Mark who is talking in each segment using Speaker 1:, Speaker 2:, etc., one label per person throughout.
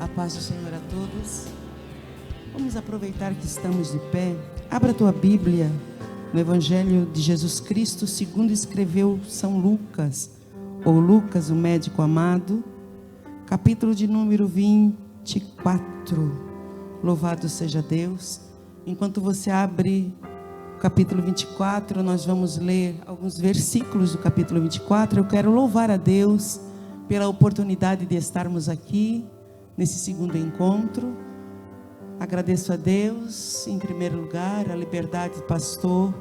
Speaker 1: A paz do Senhor a todos. Vamos aproveitar que estamos de pé. Abra a tua Bíblia no Evangelho de Jesus Cristo, segundo escreveu São Lucas, ou Lucas, o médico amado, capítulo de número 24. Louvado seja Deus. Enquanto você abre o capítulo 24, nós vamos ler alguns versículos do capítulo 24. Eu quero louvar a Deus pela oportunidade de estarmos aqui nesse segundo encontro. Agradeço a Deus, em primeiro lugar, a liberdade que o pastor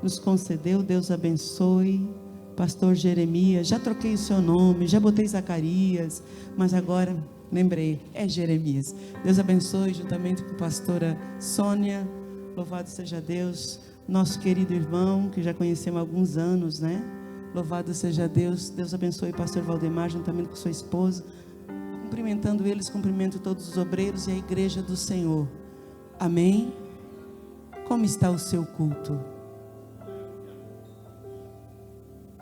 Speaker 1: nos concedeu. Deus abençoe. Pastor Jeremias, já troquei o seu nome, já botei Zacarias, mas agora lembrei, é Jeremias. Deus abençoe, juntamente com a pastora Sônia. Louvado seja Deus, nosso querido irmão, que já conhecemos há alguns anos, né? Louvado seja Deus. Deus abençoe o pastor Valdemar, juntamente com sua esposa. Cumprimentando eles, cumprimento todos os obreiros e a igreja do Senhor. Amém? Como está o seu culto?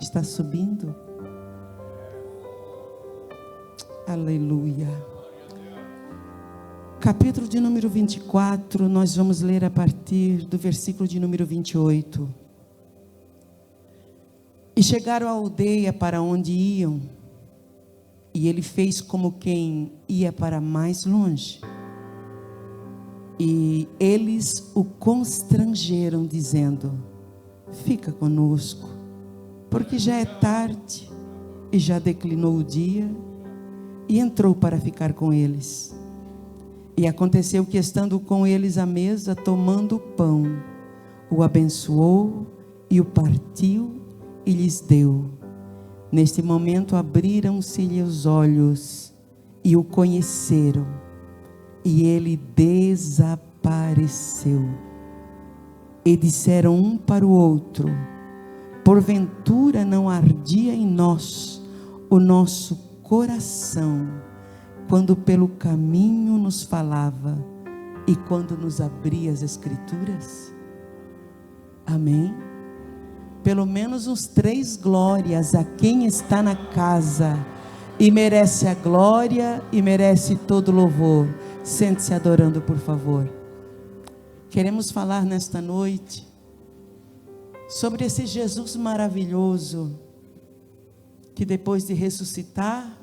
Speaker 1: Está subindo? Aleluia. Capítulo de número 24, nós vamos ler a partir do versículo de número 28. E chegaram à aldeia para onde iam, e ele fez como quem ia para mais longe. E eles o constrangeram, dizendo: fica conosco, porque já é tarde e já declinou o dia. E entrou para ficar com eles. E aconteceu que, estando com eles à mesa, tomando o pão, o abençoou e o partiu e lhes deu. Neste momento abriram-se-lhe os olhos e o conheceram, e ele desapareceu. E disseram um para o outro: porventura não ardia em nós o nosso coração, quando pelo caminho nos falava e quando nos abria as Escrituras? Amém? Pelo menos uns 3 glórias a quem está na casa e merece a glória e merece todo louvor. Sente-se adorando, por favor. Queremos falar nesta noite sobre esse Jesus maravilhoso, que depois de ressuscitar,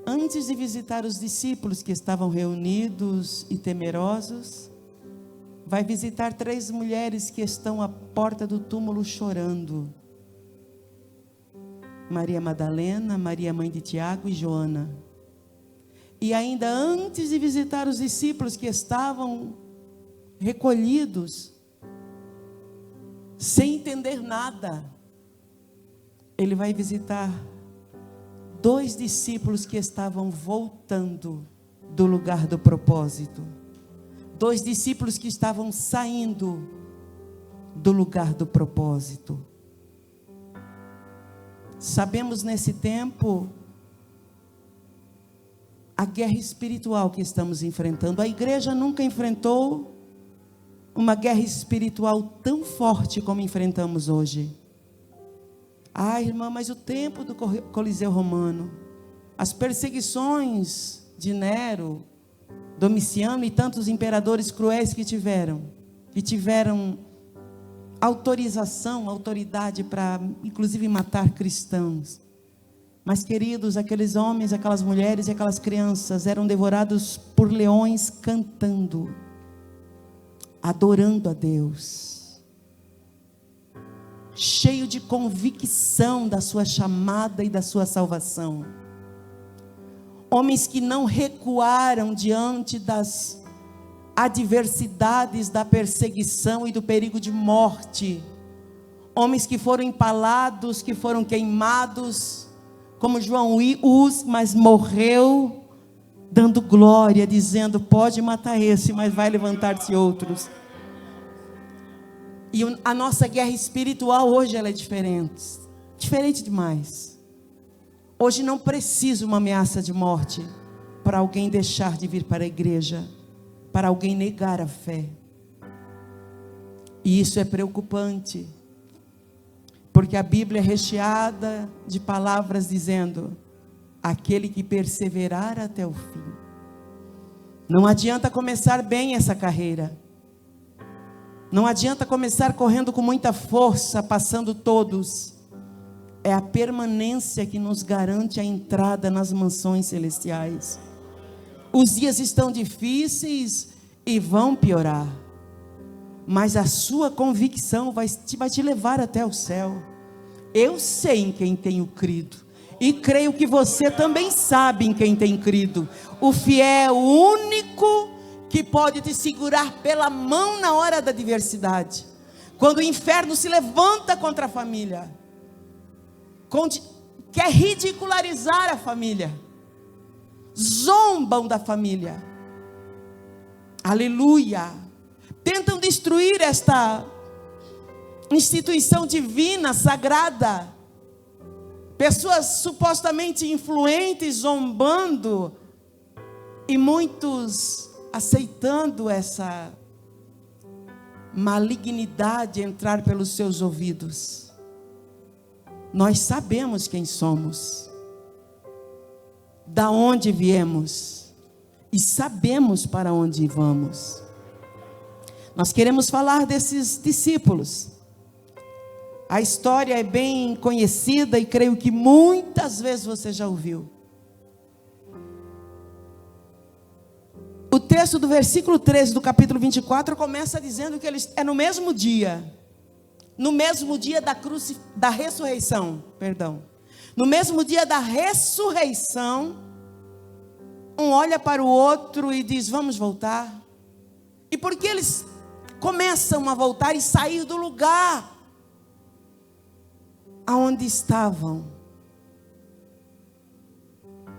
Speaker 1: antes de visitar os discípulos que estavam reunidos e temerosos, vai visitar 3 mulheres que estão à porta do túmulo chorando: Maria Madalena, Maria mãe de Tiago e Joana. E ainda antes de visitar os discípulos que estavam recolhidos, sem entender nada, ele vai visitar 2 discípulos que estavam voltando do lugar do propósito. 2 discípulos que estavam saindo do lugar do propósito. Sabemos nesse tempo a guerra espiritual que estamos enfrentando. A igreja nunca enfrentou uma guerra espiritual tão forte como enfrentamos hoje. Ah, irmã, mas o tempo do Coliseu Romano, as perseguições de Nero, Domiciano e tantos imperadores cruéis que tiveram autorização, autoridade para, inclusive, matar cristãos. Mas, queridos, aqueles homens, aquelas mulheres e aquelas crianças eram devorados por leões cantando, adorando a Deus, cheio de convicção da sua chamada e da sua salvação. Homens que não recuaram diante das adversidades da perseguição e do perigo de morte. Homens que foram empalados, que foram queimados, como João Hus, mas morreu dando glória, dizendo: pode matar esse, mas vai levantar-se outros. E a nossa guerra espiritual hoje ela é diferente demais. Hoje não precisa uma ameaça de morte para alguém deixar de vir para a igreja, para alguém negar a fé. E isso é preocupante, porque a Bíblia é recheada de palavras dizendo: aquele que perseverar até o fim. Não adianta começar bem essa carreira. Não adianta começar correndo com muita força, passando todos. É a permanência que nos garante a entrada nas mansões celestiais. Os dias estão difíceis e vão piorar, mas a sua convicção vai te levar até o céu. Eu sei em quem tenho crido, e creio que você também sabe em quem tem crido. O fiel, o único que pode te segurar pela mão na hora da adversidade, quando o inferno se levanta contra a família, quer ridicularizar a família, zombam da família, aleluia, tentam destruir esta instituição divina, sagrada, pessoas supostamente influentes zombando, e muitos aceitando essa malignidade entrar pelos seus ouvidos. Nós sabemos quem somos, da onde viemos, e sabemos para onde vamos. Nós queremos falar desses discípulos. A história é bem conhecida e creio que muitas vezes você já ouviu. O texto do versículo 13 do capítulo 24 começa dizendo que eles, no mesmo dia da ressurreição, no mesmo dia da ressurreição, um olha para o outro e diz: vamos voltar. E por que eles começam a voltar e sair do lugar aonde estavam?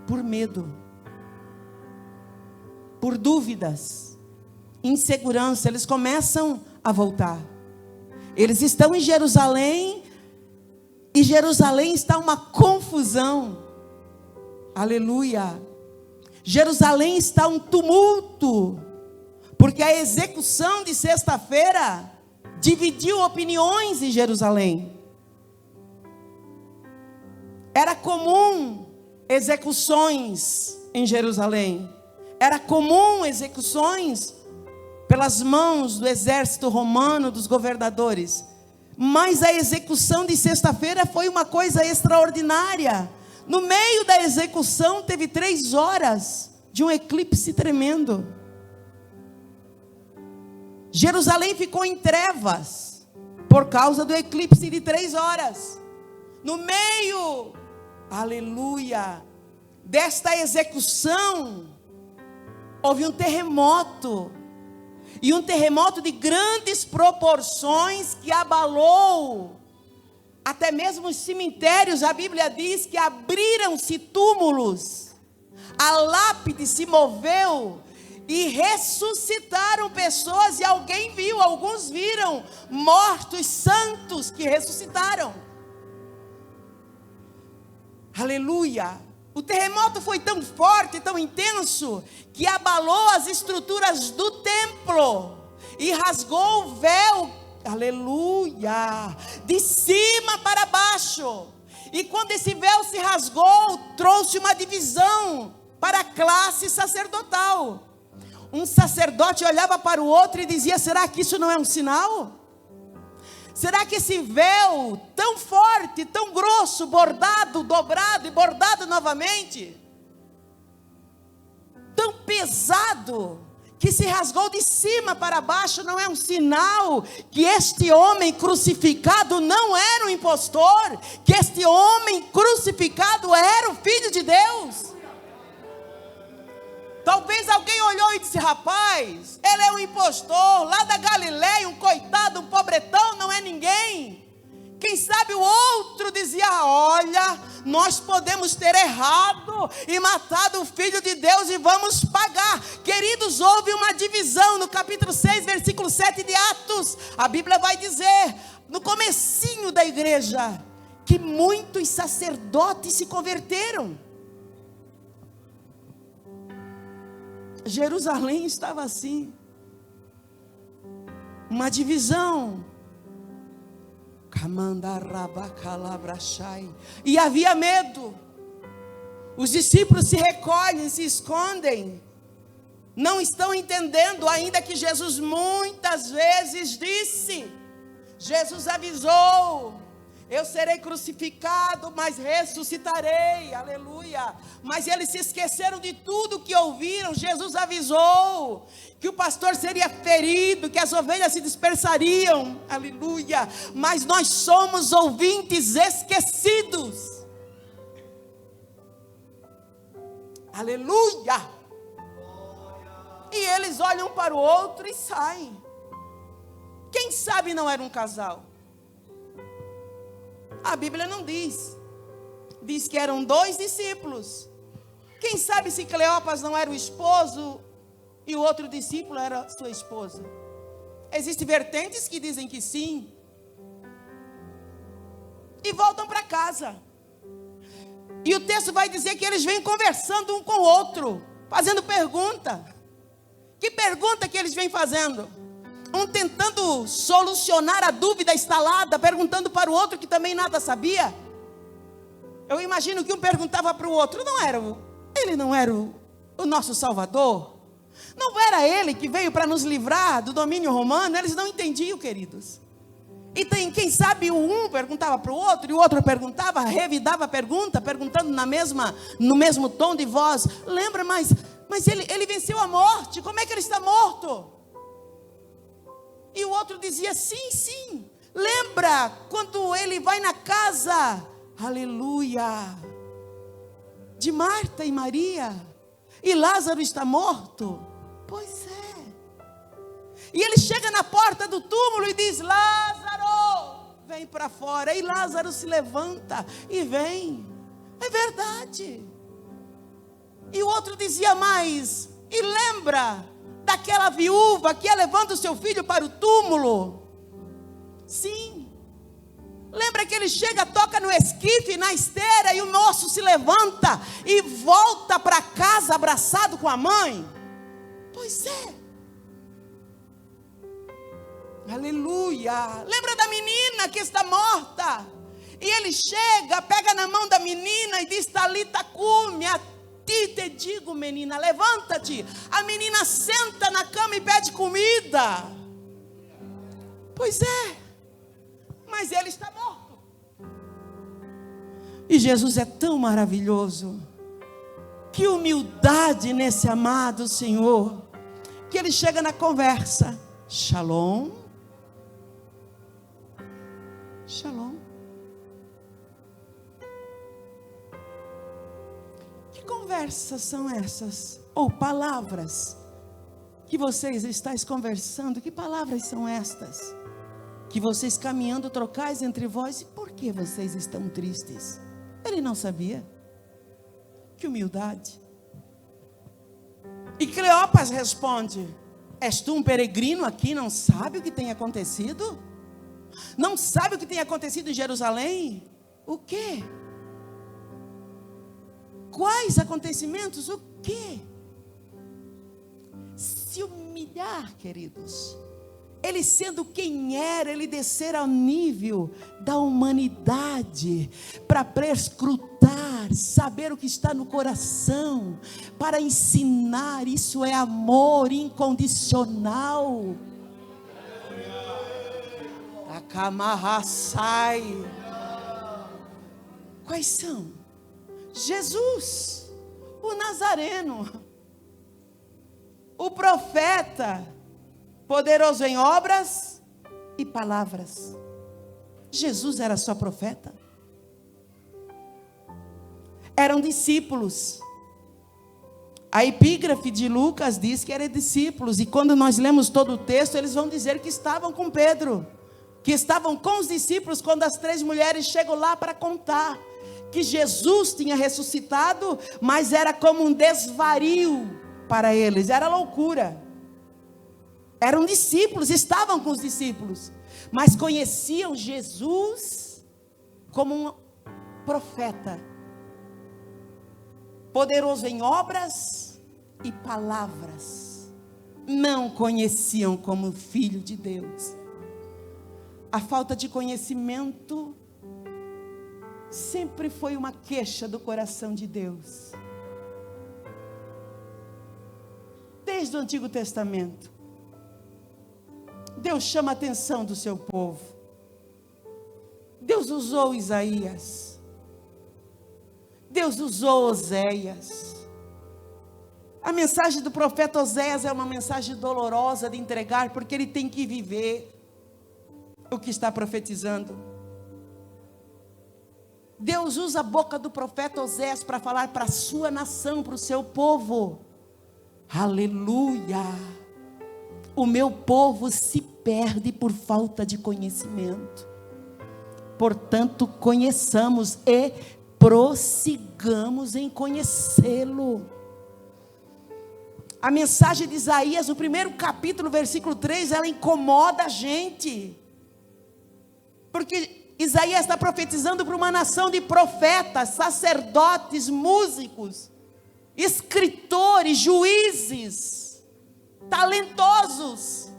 Speaker 1: Por medo, por dúvidas, insegurança. Eles começam a voltar. Eles estão em Jerusalém, e Jerusalém está uma confusão, aleluia. Jerusalém está um tumulto, porque a execução de sexta-feira dividiu opiniões em Jerusalém. Era comum execuções em Jerusalém, era comum execuções pelas mãos do exército romano, dos governadores, mas a execução de sexta-feira foi uma coisa extraordinária. No meio da execução teve 3 horas de um eclipse tremendo. Jerusalém ficou em trevas por causa do eclipse de 3 horas. No meio, aleluia, desta execução, houve um terremoto. E um terremoto de grandes proporções que abalou até mesmo os cemitérios. A Bíblia diz que abriram-se túmulos, a lápide se moveu e ressuscitaram pessoas. E alguns viram mortos santos que ressuscitaram. Aleluia. O terremoto foi tão forte, tão intenso, que abalou as estruturas do templo e rasgou o véu, aleluia, de cima para baixo. E quando esse véu se rasgou, trouxe uma divisão para a classe sacerdotal. Um sacerdote olhava para o outro e dizia: será que isso não é um sinal? Será que esse véu tão forte, tão grosso, bordado, dobrado e bordado novamente, tão pesado, que se rasgou de cima para baixo, não é um sinal que este homem crucificado não era um impostor, que este homem crucificado era o Filho de Deus? Talvez alguém olhou e disse: rapaz, ele é um impostor, lá da Galileia, um coitado, um pobretão, não é ninguém. Quem sabe o outro dizia: olha, nós podemos ter errado e matado o Filho de Deus e vamos pagar. Queridos, houve uma divisão no capítulo 6, versículo 7 de Atos. A Bíblia vai dizer, no comecinho da igreja, que muitos sacerdotes se converteram. Jerusalém estava assim, uma divisão, e havia medo. Os discípulos se recolhem, se escondem. Não estão entendendo ainda que Jesus muitas vezes disse. Jesus avisou: eu serei crucificado, mas ressuscitarei, aleluia. Mas eles se esqueceram de tudo que ouviram. Jesus avisou que o pastor seria ferido, que as ovelhas se dispersariam, aleluia. Mas nós somos ouvintes esquecidos, aleluia. E eles olham para o outro e saem. Quem sabe não era um casal? A Bíblia não diz. Diz que eram 2 discípulos. Quem sabe se Cleopas não era o esposo e o outro discípulo era sua esposa? Existem vertentes que dizem que sim. E voltam para casa. E o texto vai dizer que eles vêm conversando um com o outro, fazendo pergunta. Que pergunta que eles vêm fazendo? Um tentando solucionar a dúvida instalada, perguntando para o outro que também nada sabia. Eu imagino que um perguntava para o outro: ele não era o nosso Salvador? Não era ele que veio para nos livrar do domínio romano? Eles não entendiam, queridos. E quem sabe um perguntava para o outro, e o outro perguntava, revidava a pergunta, perguntando no mesmo tom de voz: lembra, mas ele venceu a morte, como é que ele está morto? E o outro dizia: sim, lembra quando ele vai na casa, aleluia, de Marta e Maria, e Lázaro está morto? Pois é. E ele chega na porta do túmulo e diz: Lázaro, vem para fora. E Lázaro se levanta e vem. É verdade. E o outro dizia mais: e lembra daquela viúva que ia levando o seu filho para o túmulo? Sim. Lembra que ele chega, toca no esquife, na esteira, e o moço se levanta e volta para casa abraçado com a mãe? Pois é. Aleluia. Lembra da menina que está morta? E ele chega, pega na mão da menina e diz: Talita cumi, a ti te digo, menina, levanta-te. A menina senta na cama e pede comida. Pois é. Mas ele está morto. E Jesus é tão maravilhoso. Que humildade nesse amado Senhor, que ele chega na conversa: Shalom. Shalom. Que conversas são essas? Ou palavras que vocês estáis conversando? Que palavras são estas? Que vocês caminhando trocais entre vós? E por que vocês estão tristes? Ele não sabia. Que humildade. E Cleopas responde: és tu um peregrino aqui, não sabe o que tem acontecido? Não sabe o que tem acontecido em Jerusalém? O quê? Quais acontecimentos? O quê? Se humilhar, queridos. Ele sendo quem era, ele descer ao nível da humanidade para perscrutar, saber o que está no coração, para ensinar. Isso é amor incondicional. Takamahassai. Quais são? Jesus, o Nazareno, o profeta, poderoso em obras e palavras. Jesus era só profeta? Eram discípulos. A epígrafe de Lucas diz que eram discípulos. E quando nós lemos todo o texto, eles vão dizer que estavam com Pedro, que estavam com os discípulos, quando as 3 mulheres chegam lá para contar que Jesus tinha ressuscitado, mas era como um desvario para eles, era loucura. Eram discípulos, estavam com os discípulos, mas conheciam Jesus como um profeta, poderoso em obras e palavras. Não conheciam como filho de Deus. A falta de conhecimento sempre foi uma queixa do coração de Deus. Desde o Antigo Testamento, Deus chama a atenção do seu povo. Deus usou Isaías. Deus usou Oséias. A mensagem do profeta Oséias é uma mensagem dolorosa de entregar, porque ele tem que viver o que está profetizando. Deus usa a boca do profeta Oséias para falar para a sua nação, para o seu povo. Aleluia! O meu povo se perde por falta de conhecimento. Portanto, conheçamos e prossigamos em conhecê-lo. A mensagem de Isaías, no primeiro capítulo, versículo 3, ela incomoda a gente. Porque Isaías está profetizando para uma nação de profetas, sacerdotes, músicos, escritores, juízes, talentosos,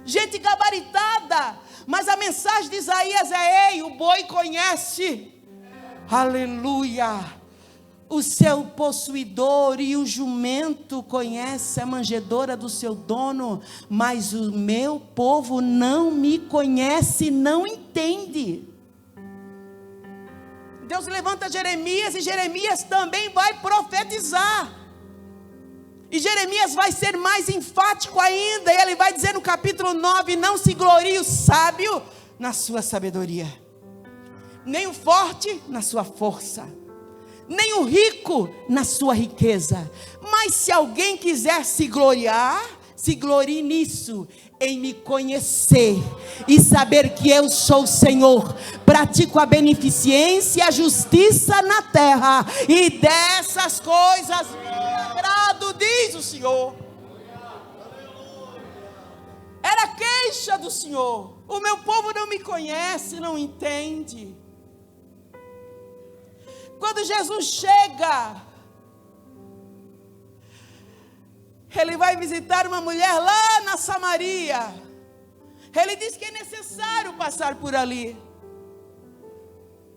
Speaker 1: gente gabaritada. Mas a mensagem de Isaías é: ei, o boi conhece, aleluia, o seu possuidor, e o jumento conhece a manjedoura do seu dono, mas o meu povo não me conhece, não entende. Deus levanta Jeremias, e Jeremias também vai profetizar. E Jeremias vai ser mais enfático ainda, e ele vai dizer no capítulo 9: não se glorie o sábio na sua sabedoria, nem o forte na sua força, nem o rico na sua riqueza. Mas se alguém quiser se gloriar, se glorie nisso, em me conhecer e saber que eu sou o Senhor. Pratico a beneficência e a justiça na terra, e dessas coisas me agrado, diz o Senhor. Era a queixa do Senhor: o meu povo não me conhece, não entende. Quando Jesus chega, ele vai visitar uma mulher lá na Samaria. Ele diz que é necessário passar por ali.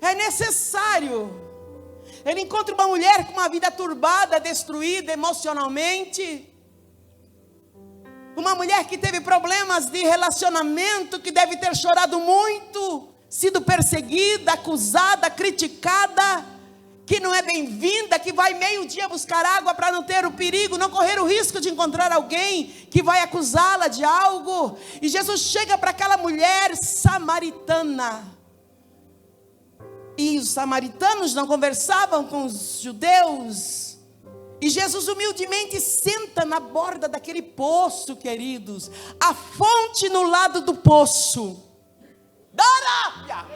Speaker 1: É necessário. Ele encontra uma mulher com uma vida turbada, destruída emocionalmente. Uma mulher que teve problemas de relacionamento, que deve ter chorado muito, sido perseguida, acusada, criticada, que não é bem-vinda, que vai meio-dia buscar água para não ter o perigo, não correr o risco de encontrar alguém que vai acusá-la de algo. E Jesus chega para aquela mulher samaritana. E os samaritanos não conversavam com os judeus. E Jesus humildemente senta na borda daquele poço, queridos. A fonte no lado do poço. Da Arábia.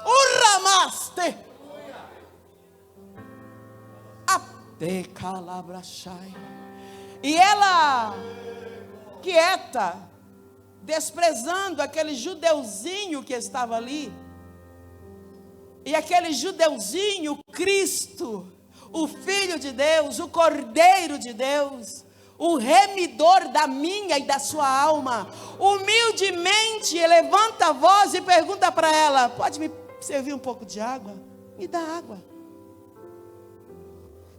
Speaker 1: Urramaste. Até calabrachai. E ela, quieta, desprezando aquele judeuzinho que estava ali. E aquele judeuzinho, Cristo, o Filho de Deus, o Cordeiro de Deus, o remidor da minha e da sua alma, humildemente levanta a voz e pergunta para ela: pode me servir um pouco de água? Me dá água.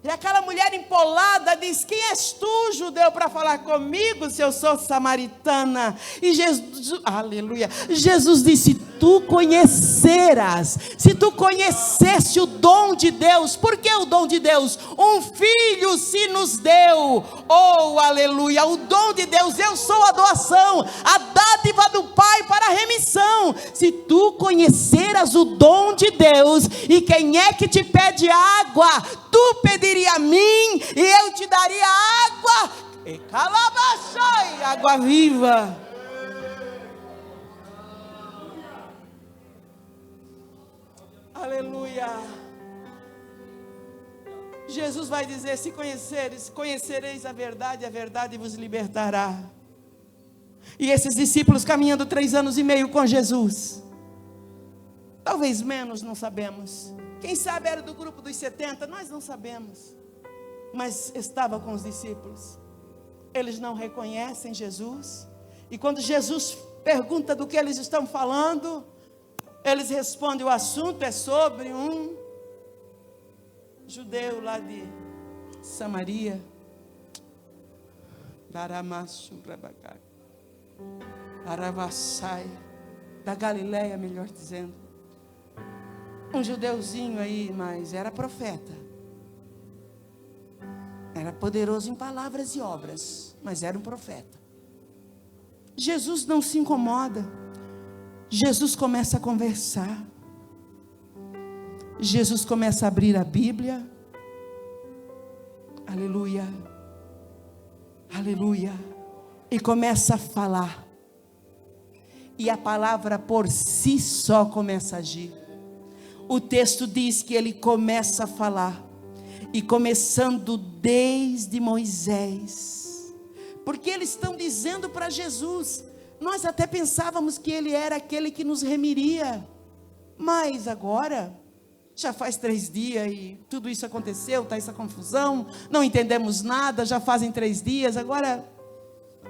Speaker 1: E aquela mulher empolada diz: quem és tu, judeu, para falar comigo, se eu sou samaritana? E Jesus, aleluia, Jesus disse: tu conheceras, se tu conhecesse o dom de Deus. Por que o dom de Deus? Um filho se nos deu, oh aleluia, o dom de Deus. Eu sou a doação, a dádiva do Pai para a remissão. Se tu conheceras o dom de Deus, e quem é que te pede água? Tu pediria a mim, e eu te daria água, e calabachai, água viva. Aleluia. Jesus vai dizer: se conhecereis a verdade vos libertará. E esses discípulos caminhando 3 anos e meio com Jesus, talvez menos, não sabemos. Quem sabe era do grupo dos 70, nós não sabemos. Mas estava com os discípulos. Eles não reconhecem Jesus. E quando Jesus pergunta do que eles estão falando, Eles respondem: o assunto é sobre um judeu lá de Samaria, Aravassai, da Galileia, melhor dizendo. Um judeuzinho aí, mas era profeta. Era poderoso em palavras e obras, mas era um profeta. Jesus não se incomoda. Jesus começa a conversar. Jesus começa a abrir a Bíblia. Aleluia. Aleluia. E começa a falar. E a palavra por si só começa a agir. O texto diz que ele começa a falar. E começando desde Moisés. Porque eles estão dizendo para Jesus: nós até pensávamos que ele era aquele que nos remiria. Mas agora, já faz 3 dias e tudo isso aconteceu, está essa confusão, não entendemos nada, já fazem 3 dias, agora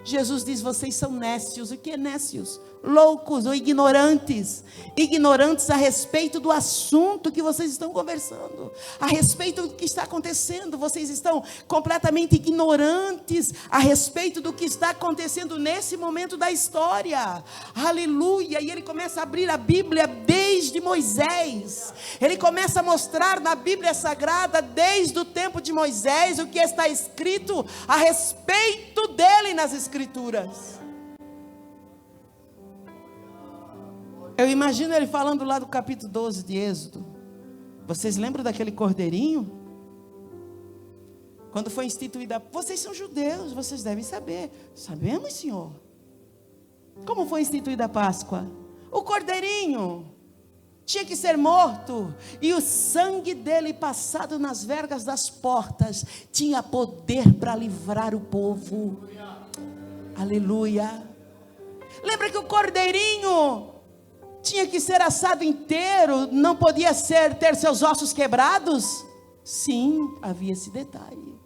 Speaker 1: Jesus diz: vocês são nécios. O que é nécios? Loucos ou ignorantes. Ignorantes a respeito do assunto que vocês estão conversando, a respeito do que está acontecendo. Vocês estão completamente ignorantes a respeito do que está acontecendo nesse momento da história. Aleluia. E ele começa a abrir a Bíblia desde Moisés. Ele começa a mostrar na Bíblia Sagrada, desde o tempo de Moisés, o que está escrito a respeito dele nas Escrituras. Eu imagino ele falando lá do capítulo 12 de Êxodo. Vocês lembram daquele cordeirinho? Quando foi instituída, vocês são judeus, vocês devem saber. Sabemos, Senhor. Como foi instituída a Páscoa? O cordeirinho tinha que ser morto, e o sangue dele passado nas vergas das portas tinha poder para livrar o povo. Aleluia. Lembra que o cordeirinho tinha que ser assado inteiro, não podia ter seus ossos quebrados? Sim, havia esse detalhe.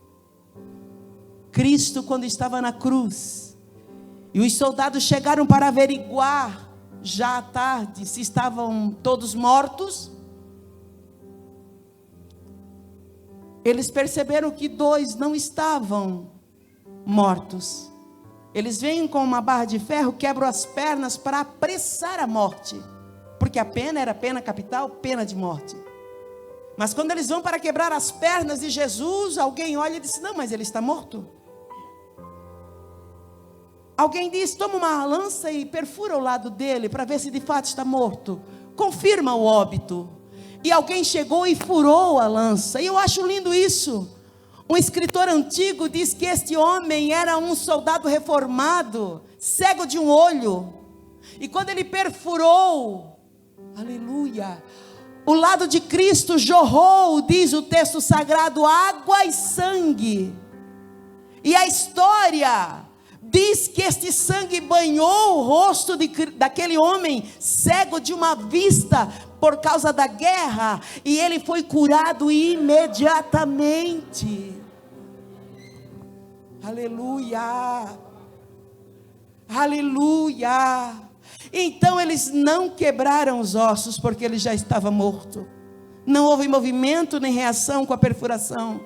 Speaker 1: Cristo, quando estava na cruz, e os soldados chegaram para averiguar, já à tarde, se estavam todos mortos, eles perceberam que 2 não estavam mortos. Eles vêm com uma barra de ferro, quebram as pernas para apressar a morte. Porque a pena era pena capital, pena de morte. Mas quando eles vão para quebrar as pernas de Jesus, alguém olha e diz: não, mas ele está morto. Alguém diz: toma uma lança e perfura o lado dele, para ver se de fato está morto. Confirma o óbito. E alguém chegou e furou a lança. E eu acho lindo isso. Um escritor antigo diz que este homem era um soldado reformado, cego de um olho. E quando ele perfurou, aleluia, o lado de Cristo jorrou, diz o texto sagrado, água e sangue. E a história diz que este sangue banhou o rosto daquele homem cego de uma vista por causa da guerra, e ele foi curado imediatamente. Aleluia, aleluia. Então eles não quebraram os ossos, porque ele já estava morto. Não houve movimento nem reação com a perfuração,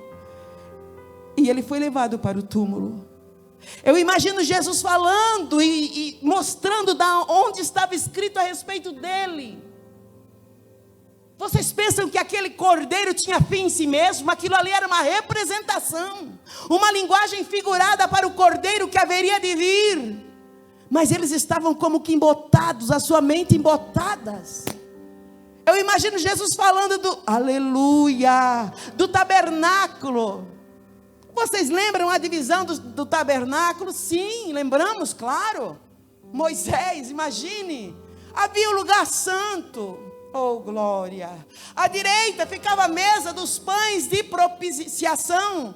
Speaker 1: e ele foi levado para o túmulo. Eu imagino Jesus falando e mostrando da onde estava escrito a respeito dele. Vocês pensam que aquele cordeiro tinha fim em si mesmo? Aquilo ali era uma representação, uma linguagem figurada para o cordeiro que haveria de vir. Mas eles estavam como que embotados, a sua mente embotadas. Eu imagino Jesus falando aleluia, do tabernáculo. Vocês lembram a divisão do tabernáculo? Sim, lembramos, claro. Moisés, imagine, havia o lugar santo. Oh, glória. À direita ficava a mesa dos pães de proposição.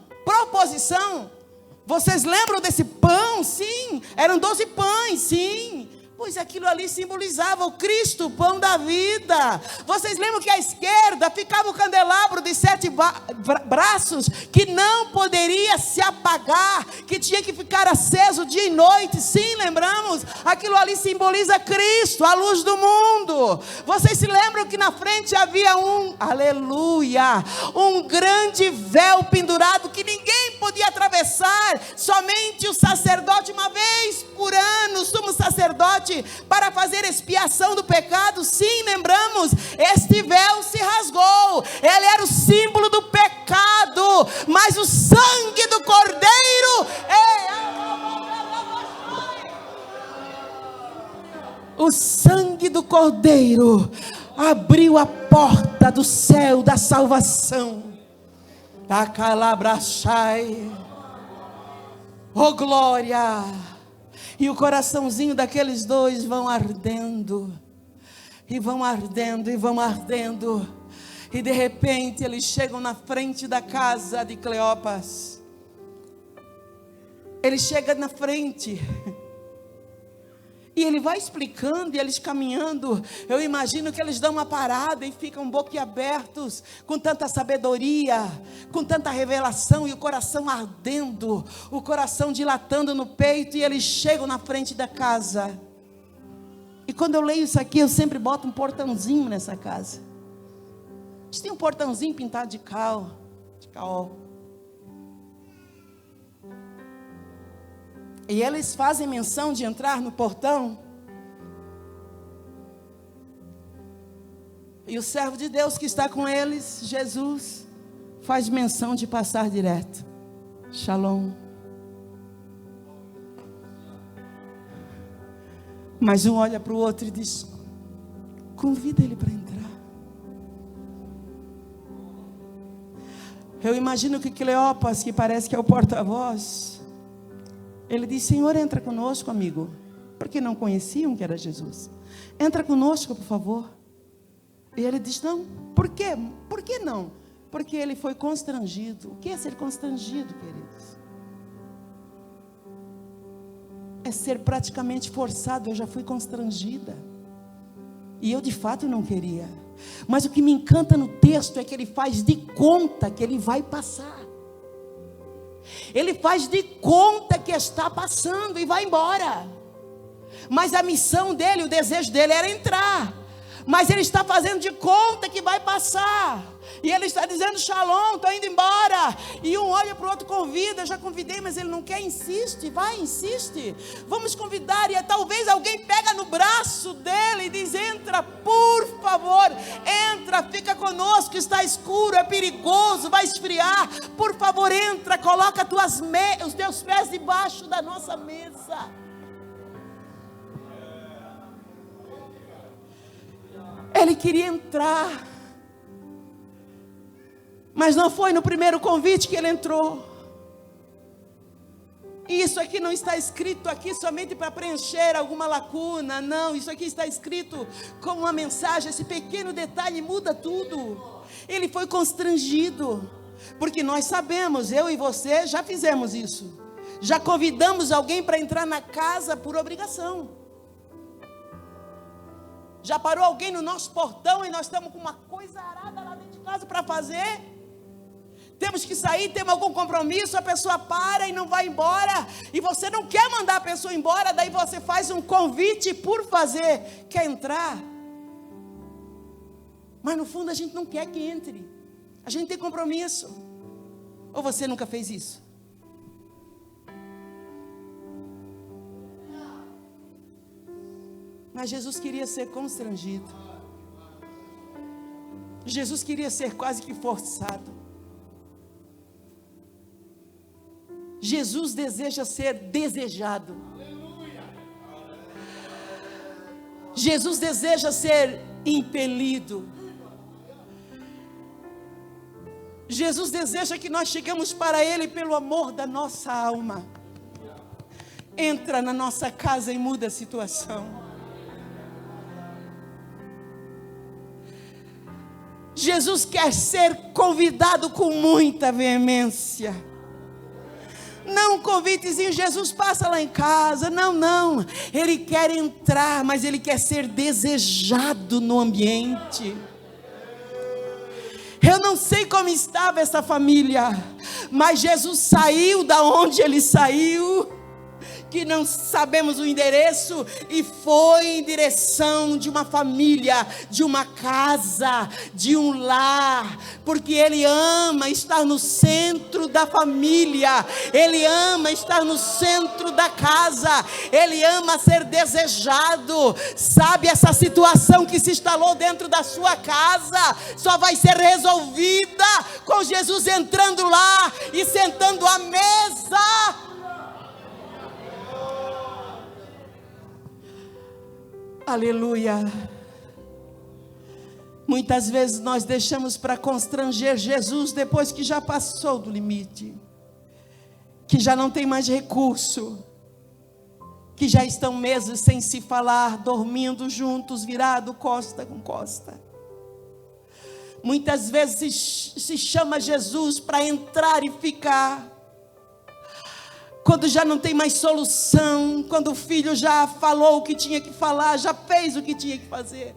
Speaker 1: Vocês lembram desse pão? Sim. Eram 12 pães, sim. Pois aquilo ali simbolizava o Cristo, o pão da vida. Vocês lembram que à esquerda ficava o candelabro de 7 braços, que não poderia se apagar, que tinha que ficar aceso dia e noite. Sim, lembramos? Aquilo ali simboliza Cristo, a luz do mundo. Vocês se lembram que na frente havia aleluia, um grande véu pendurado que ninguém podia atravessar, somente o sacerdote, uma vez por ano, o sumo sacerdote, para fazer expiação do pecado. Sim, lembramos, este véu se rasgou, ele era o símbolo do pecado, mas o sangue do Cordeiro o sangue do Cordeiro abriu a porta do céu da salvação. Acalabrachai, oh glória! E o coraçãozinho daqueles dois vão ardendo, e vão ardendo, e vão ardendo. E de repente eles chegam na frente da casa de Cleopas. Ele chega na frente, e ele vai explicando, e eles caminhando. Eu imagino que eles dão uma parada e ficam boquiabertos, com tanta sabedoria, com tanta revelação, e o coração ardendo, o coração dilatando no peito, e eles chegam na frente da casa. E quando eu leio isso aqui, eu sempre boto um portãozinho nessa casa. Eles têm um portãozinho pintado de cal, de caol. E eles fazem menção de entrar no portão. E o servo de Deus que está com eles, Jesus, faz menção de passar direto. Shalom. Mas um olha para o outro e diz: convida ele para entrar. Eu imagino que Cleopas, que parece que é o porta-voz, ele diz: Senhor, entra conosco, amigo. Porque não conheciam que era Jesus. Entra conosco, por favor. E ele diz: não. Por quê? Por que não? Porque ele foi constrangido. O que é ser constrangido, queridos? É ser praticamente forçado. Eu já fui constrangida. E eu de fato não queria. Mas o que me encanta no texto é que ele faz de conta que ele vai passar. Ele faz de conta que está passando e vai embora. Mas a missão dele, o desejo dele era entrar. Mas ele está fazendo de conta que vai passar. E ele está dizendo: Shalom, estou indo embora. E um olha para o outro, convida. Eu já convidei, mas ele não quer, insiste. Vai, insiste. Vamos convidar. E talvez alguém pega no braço dele e diz: entra, por favor. Entra, fica conosco, está escuro, é perigoso, vai esfriar. Por favor, entra, coloca os teus pés debaixo da nossa mesa. Ele queria entrar, mas não foi no primeiro convite que ele entrou. E isso aqui não está escrito aqui somente para preencher alguma lacuna, não. Isso aqui está escrito como uma mensagem. Esse pequeno detalhe muda tudo. Ele foi constrangido, porque nós sabemos, eu e você já fizemos isso. Já convidamos alguém para entrar na casa por obrigação. Já parou alguém no nosso portão e nós estamos com uma coisa arada lá dentro de casa para fazer? Temos que sair, temos algum compromisso, a pessoa para e não vai embora. E você não quer mandar a pessoa embora, daí você faz um convite por fazer. Quer entrar? Mas no fundo a gente não quer que entre. A gente tem compromisso. Ou você nunca fez isso? Mas Jesus queria ser constrangido. Jesus queria ser quase que forçado. Jesus deseja ser desejado. Jesus deseja ser impelido. Jesus deseja que nós cheguemos para Ele pelo amor da nossa alma. Entra na nossa casa e muda a situação. Jesus quer ser convidado com muita veemência. Não um convitezinho, Jesus passa lá em casa. Não, não. Ele quer entrar, mas ele quer ser desejado no ambiente. Eu não sei como estava essa família, mas Jesus saiu da onde ele saiu, que não sabemos o endereço, e foi em direção de uma família, de uma casa, de um lar, porque ele ama estar no centro da família, ele ama estar no centro da casa, ele ama ser desejado. Sabe, essa situação que se instalou dentro da sua casa só vai ser resolvida com Jesus entrando lá e sentando à mesa. Aleluia. Muitas vezes nós deixamos para constranger Jesus depois que já passou do limite, que já não tem mais recurso, que já estão meses sem se falar, dormindo juntos, virado costa com costa. Muitas vezes se chama Jesus para entrar e ficar, quando já não tem mais solução, quando o filho já falou o que tinha que falar, já fez o que tinha que fazer.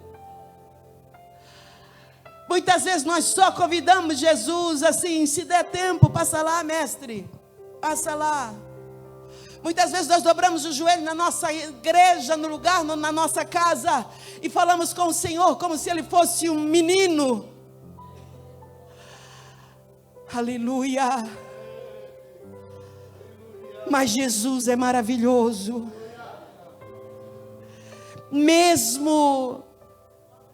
Speaker 1: Muitas vezes nós só convidamos Jesus assim: se der tempo, passa lá, mestre, passa lá. Muitas vezes nós dobramos o joelho na nossa igreja, no lugar, na nossa casa, e falamos com o Senhor como se Ele fosse um menino. Aleluia. Mas Jesus é maravilhoso. Mesmo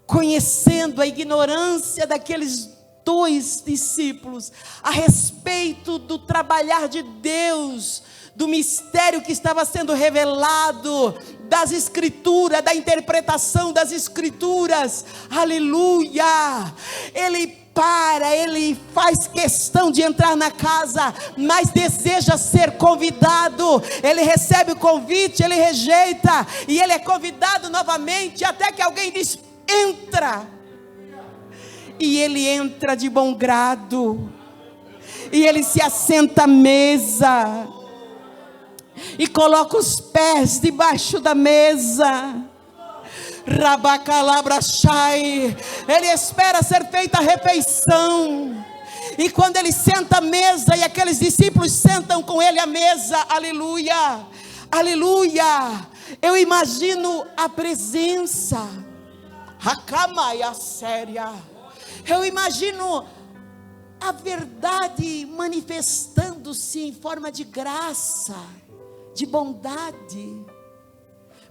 Speaker 1: conhecendo a ignorância daqueles 2 discípulos a respeito do trabalhar de Deus, do mistério que estava sendo revelado, das escrituras, da interpretação das escrituras, aleluia, ele faz questão de entrar na casa, mas deseja ser convidado. Ele recebe o convite, ele rejeita, e ele é convidado novamente, até que alguém diz: entra. E ele entra de bom grado, e ele se assenta à mesa, e coloca os pés debaixo da mesa. Rabacalabrachai, ele espera ser feita a refeição, e quando ele senta à mesa, e aqueles discípulos sentam com ele à mesa, aleluia, aleluia, eu imagino a presença, Hakamaia séria, eu imagino a verdade manifestando-se em forma de graça, de bondade.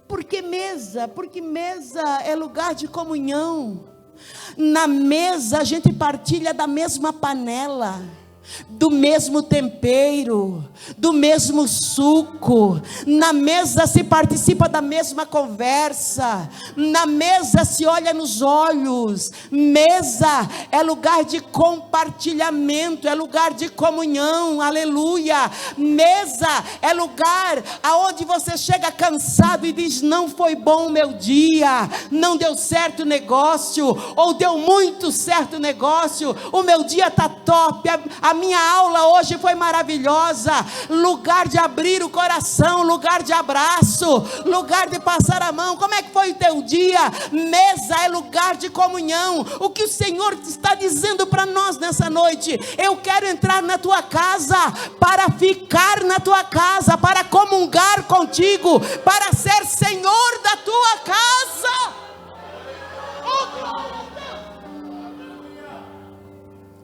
Speaker 1: Por que mesa? Porque mesa é lugar de comunhão. Na mesa a gente partilha da mesma panela, do mesmo tempero, do mesmo suco. Na mesa se participa da mesma conversa, na mesa se olha nos olhos. Mesa é lugar de compartilhamento, é lugar de comunhão, aleluia. Mesa é lugar aonde você chega cansado e diz: não foi bom o meu dia, não deu certo o negócio, ou deu muito certo o negócio, o meu dia está top, a minha aula hoje foi maravilhosa. Lugar de abrir o coração, lugar de abraço, lugar de passar a mão. Como é que foi o teu dia? Mesa é lugar de comunhão. O que o Senhor está dizendo para nós nessa noite: eu quero entrar na tua casa, para ficar na tua casa, para comungar contigo, para ser Senhor da tua casa.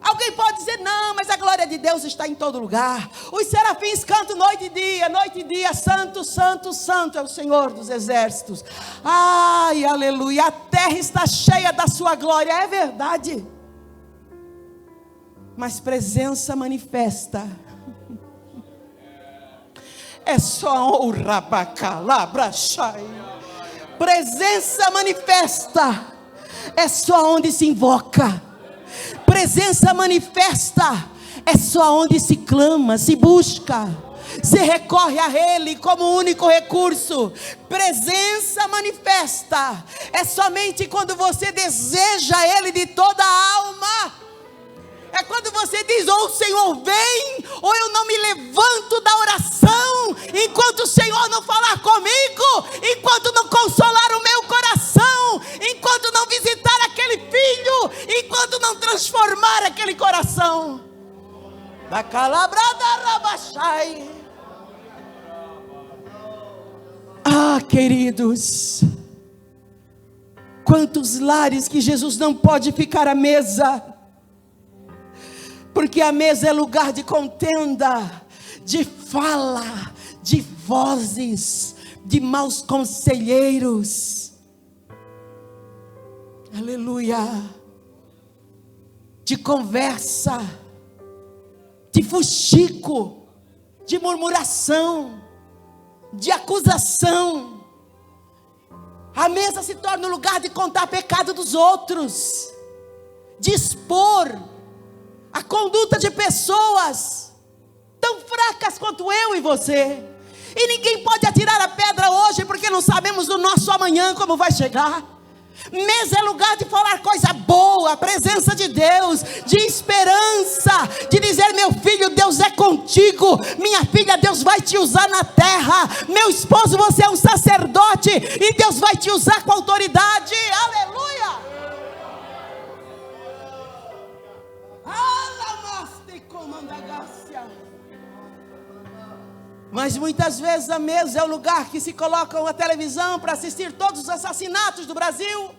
Speaker 1: Alguém pode dizer: não, mas a glória de Deus está em todo lugar. Os serafins cantam noite e dia, santo, santo, santo é o Senhor dos exércitos. Ai, aleluia, a terra está cheia da sua glória, é verdade. Mas presença manifesta é só o rabacalabrachai. Presença manifesta é só onde se invoca. Presença manifesta é só onde se clama, se busca, se recorre a Ele como único recurso. Presença manifesta é somente quando você deseja Ele de toda a alma. É quando você diz: ou o Senhor vem, ou eu não me levanto da oração, enquanto o Senhor não falar comigo, enquanto não consolar o meu coração, enquanto não visitar aquele filho, enquanto não transformar aquele coração. Da calabrada rabachai. Ah, queridos, quantos lares que Jesus não pode ficar à mesa, porque a mesa é lugar de contenda, de fala, de vozes, de maus conselheiros, aleluia, de conversa, de fuxico, de murmuração, de acusação. A mesa se torna um lugar de contar pecado dos outros, de expor a conduta de pessoas tão fracas quanto eu e você. E ninguém pode atirar a pedra hoje, porque não sabemos do nosso amanhã como vai chegar. Mesa é lugar de falar coisa boa, a presença de Deus, de esperança, de dizer: meu filho, Deus é contigo, minha filha, Deus vai te usar na terra, meu esposo, você é um sacerdote e Deus vai te usar com autoridade, aleluia. Mas muitas vezes a mesa é o lugar que se colocam a televisão para assistir todos os assassinatos do Brasil.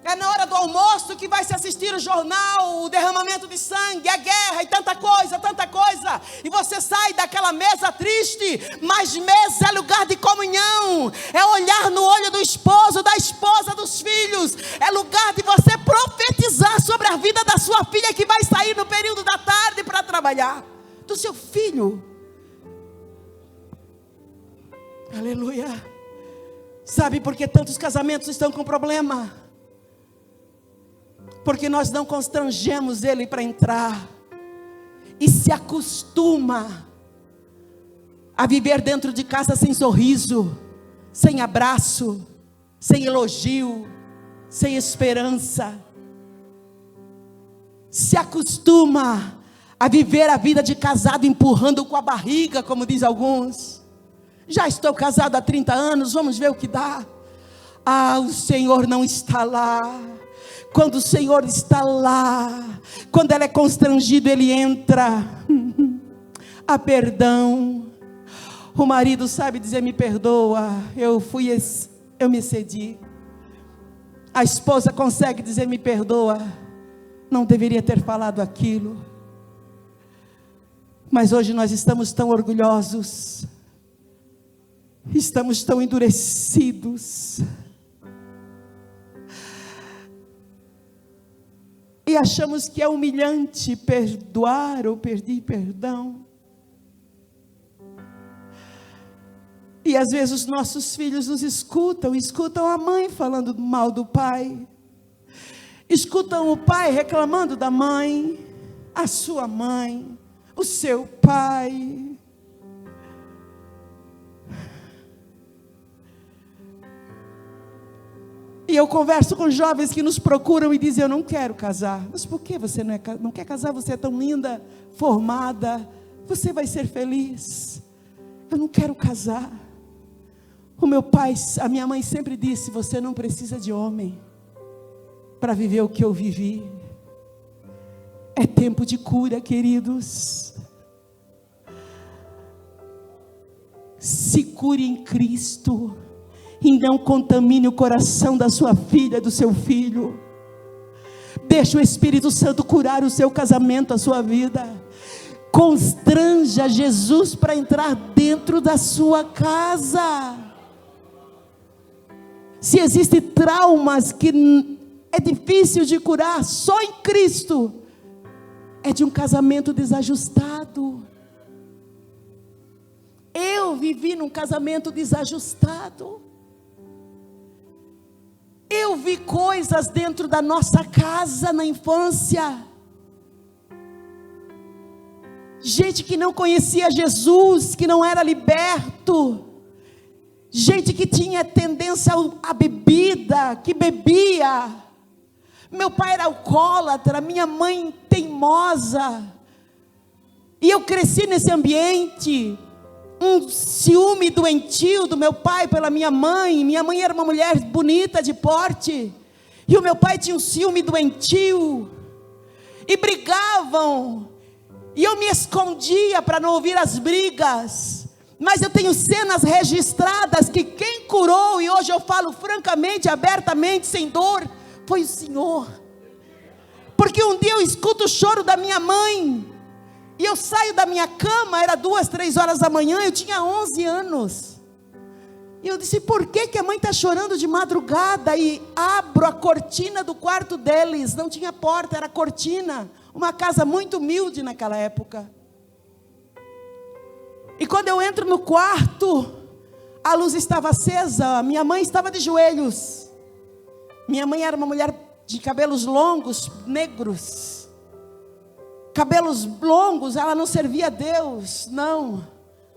Speaker 1: É na hora do almoço que vai se assistir o jornal, o derramamento de sangue, a guerra e tanta coisa, tanta coisa. E você sai daquela mesa triste, mas mesa é lugar de comunhão. É olhar no olho do esposo, da esposa, dos filhos. É lugar de você profetizar sobre a vida da sua filha que vai sair no período da tarde para trabalhar. Do seu filho. Aleluia. Sabe por que tantos casamentos estão com problema? Porque nós não constrangemos ele para entrar. E se acostuma a viver dentro de casa sem sorriso, sem abraço, sem elogio, sem esperança. Se acostuma a viver a vida de casado empurrando com a barriga, como diz alguns. Já estou casado há 30 anos, vamos ver o que dá. Ah, o Senhor não está lá. Quando o Senhor está lá, quando ela é constrangido, Ele entra. Há perdão. O marido sabe dizer: me perdoa, eu me excedi. A esposa consegue dizer: me perdoa, não deveria ter falado aquilo. Mas hoje nós estamos tão orgulhosos, estamos tão endurecidos, e achamos que é humilhante perdoar ou pedir perdão. E às vezes os nossos filhos nos escutam a mãe falando mal do pai, escutam o pai reclamando da mãe, a sua mãe, o seu pai. E eu converso com jovens que nos procuram e dizem: eu não quero casar. Mas por que você não quer casar? Você é tão linda, formada, você vai ser feliz. Eu não quero casar. O meu pai, a minha mãe sempre disse: você não precisa de homem para viver o que eu vivi. É tempo de cura, queridos. Se cure em Cristo. E não contamine o coração da sua filha, do seu filho. Deixe o Espírito Santo curar o seu casamento, a sua vida. Constranja Jesus para entrar dentro da sua casa. Se existem traumas que é difícil de curar, só em Cristo, é de um casamento desajustado. Eu vivi num casamento desajustado. Eu vi coisas dentro da nossa casa na infância. Gente que não conhecia Jesus, que não era liberto. Gente que tinha tendência à bebida, que bebia. Meu pai era alcoólatra, minha mãe teimosa. E eu cresci nesse ambiente, um ciúme doentio do meu pai pela minha mãe. Minha mãe era uma mulher bonita de porte, e o meu pai tinha um ciúme doentio, e brigavam, e eu me escondia para não ouvir as brigas. Mas eu tenho cenas registradas que quem curou, e hoje eu falo francamente, abertamente, sem dor, foi o Senhor. Porque um dia eu escuto o choro da minha mãe, e eu saio da minha cama, era 2, 3 horas da manhã, eu tinha 11 anos. E eu disse, por que a mãe está chorando de madrugada? E abro a cortina do quarto deles, não tinha porta, era cortina. Uma casa muito humilde naquela época. E quando eu entro no quarto, a luz estava acesa, minha mãe estava de joelhos. Minha mãe era uma mulher de cabelos longos, negros. Cabelos longos, ela não servia a Deus, não.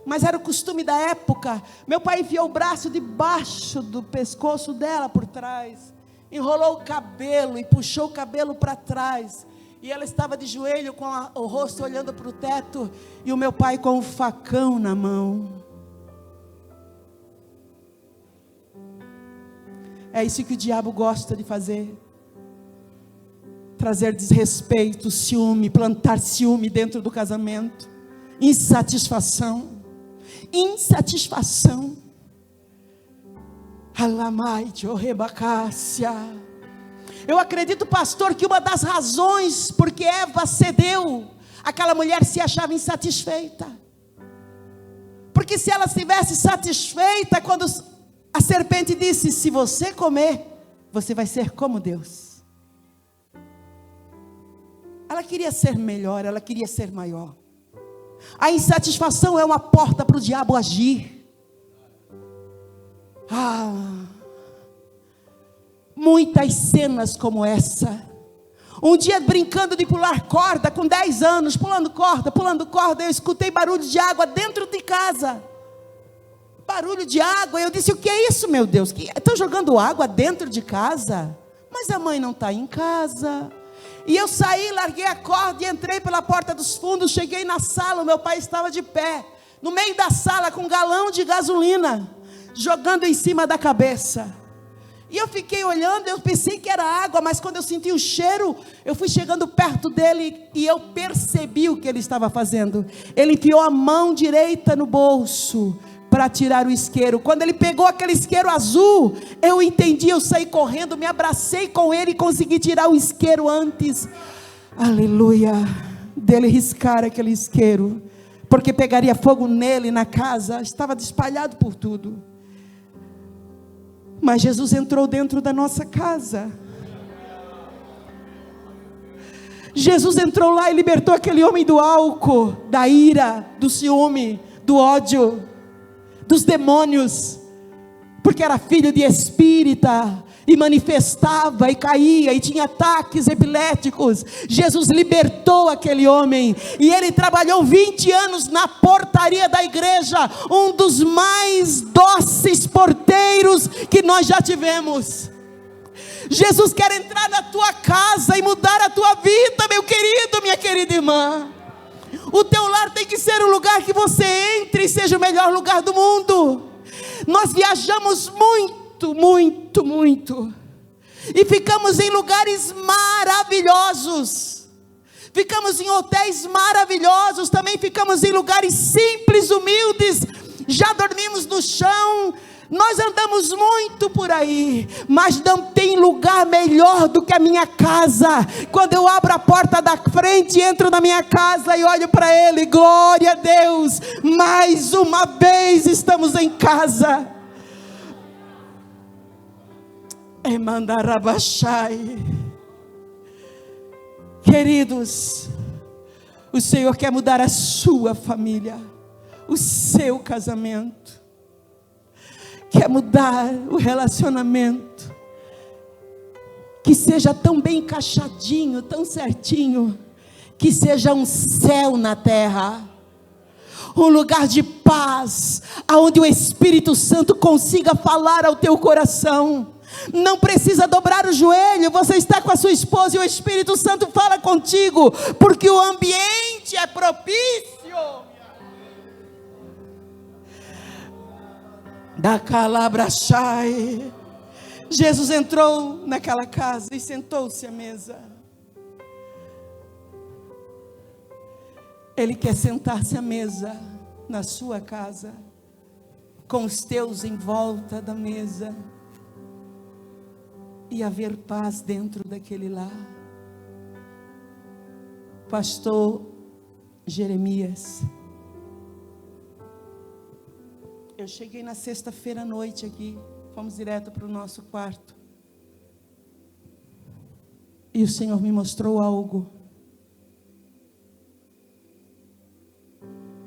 Speaker 1: Mas era o costume da época. Meu pai enfiou o braço debaixo do pescoço dela por trás, enrolou o cabelo e puxou o cabelo para trás. E ela estava de joelho com o rosto olhando para o teto, e o meu pai com um facão na mão. É isso que o diabo gosta de fazer. Trazer desrespeito, ciúme, plantar ciúme dentro do casamento. Insatisfação. Eu acredito, pastor, que uma das razões porque Eva cedeu, aquela mulher se achava insatisfeita. Porque se ela estivesse satisfeita, quando a serpente disse, se você comer, você vai ser como Deus. Ela queria ser melhor, ela queria ser maior. A insatisfação é uma porta para o diabo agir. Muitas cenas como essa. Um dia brincando de pular corda, com 10 anos, pulando corda, eu escutei barulho de água dentro de casa. Barulho de água, eu disse, o que é isso, meu Deus? Estão jogando água dentro de casa? Mas a mãe não está em casa. E eu saí, larguei a corda e entrei pela porta dos fundos. Cheguei na sala, o meu pai estava de pé, no meio da sala, com um galão de gasolina, jogando em cima da cabeça. E eu fiquei olhando, eu pensei que era água, mas quando eu senti o cheiro, eu fui chegando perto dele, e eu percebi o que ele estava fazendo. Ele enfiou a mão direita no bolso, para tirar o isqueiro. Quando ele pegou aquele isqueiro azul, eu entendi, eu saí correndo, me abracei com ele e consegui tirar o isqueiro antes, aleluia, dele riscar aquele isqueiro, porque pegaria fogo nele, na casa, estava espalhado por tudo. Mas Jesus entrou dentro da nossa casa. Jesus entrou lá e libertou aquele homem do álcool, da ira, do ciúme, do ódio, dos demônios, porque era filho de espírita, e manifestava, e caía, e tinha ataques epiléticos. Jesus libertou aquele homem, e ele trabalhou 20 anos na portaria da igreja, um dos mais dóceis porteiros que nós já tivemos. Jesus quer entrar na tua casa e mudar a tua vida, meu querido, minha querida irmã. O teu lar tem que ser um lugar que você entre e seja o melhor lugar do mundo. Nós viajamos muito, e ficamos em lugares maravilhosos, ficamos em hotéis maravilhosos, também ficamos em lugares simples, humildes, já dormimos no chão. Nós andamos muito por aí, mas não tem lugar melhor do que a minha casa. Quando eu abro a porta da frente, entro na minha casa e olho para ele, glória a Deus, mais uma vez estamos em casa. Queridos, o Senhor quer mudar a sua família, o seu casamento, quer mudar o relacionamento, que seja tão bem encaixadinho, tão certinho, que seja um céu na terra, um lugar de paz, aonde o Espírito Santo consiga falar ao teu coração, Não precisa dobrar o joelho. Você está com a sua esposa e o Espírito Santo fala contigo, porque o ambiente é propício. Da calabrachai. Jesus entrou naquela casa e sentou-se à mesa. Ele quer sentar-se à mesa na sua casa, com os teus em volta da mesa, e haver paz dentro daquele lar. Pastor Jeremias, eu cheguei na sexta-feira à noite aqui, fomos direto para o nosso quarto, e o Senhor me mostrou algo,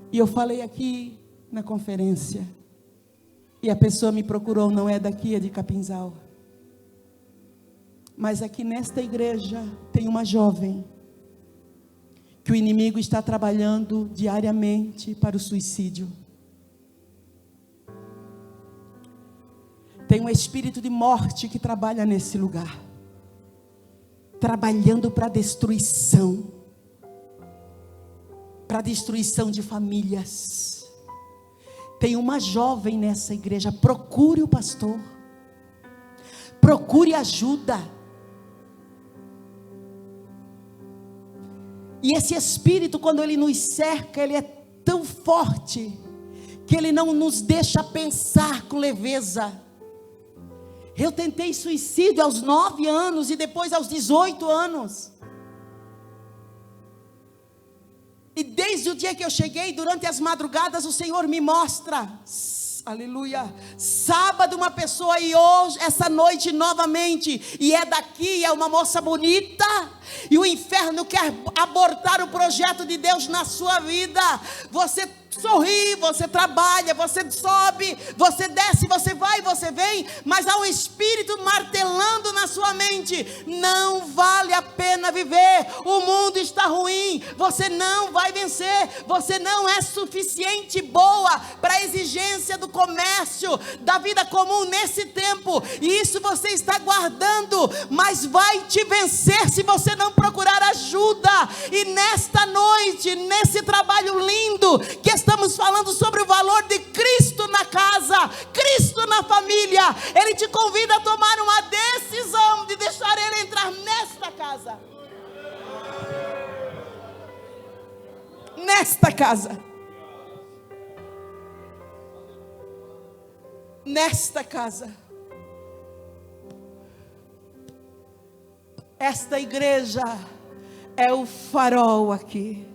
Speaker 1: e eu falei aqui na conferência, e a pessoa me procurou, não é daqui, é de Capinzal, mas aqui nesta igreja tem uma jovem, que o inimigo está trabalhando diariamente para o suicídio. Tem um espírito de morte que trabalha nesse lugar, trabalhando para destruição de famílias. Tem uma jovem nessa igreja, procure o pastor, procure ajuda. E esse espírito, quando ele nos cerca, ele é tão forte, que ele não nos deixa pensar com leveza. Eu tentei suicídio aos 9 anos, e depois aos 18 anos. E desde o dia que eu cheguei, durante as madrugadas, o Senhor me mostra, aleluia, sábado uma pessoa, e hoje, essa noite novamente, e é daqui, é uma moça bonita, e o inferno quer abortar o projeto de Deus na sua vida. Você sorri, você trabalha, você sobe, você desce, você vai, você vem, mas há um espírito martelando na sua mente: não vale a pena viver, o mundo está ruim, você não vai vencer, você não é suficiente boa para a exigência do comércio, da vida comum nesse tempo, e isso você está guardando, mas vai te vencer se você não procurar ajuda. E nesta noite, nesse trabalho lindo que estamos falando sobre o valor de Cristo na casa, Cristo na família, Ele te convida a tomar uma decisão de deixar Ele entrar nesta casa. Nesta casa. Nesta casa. Esta igreja é o farol aqui.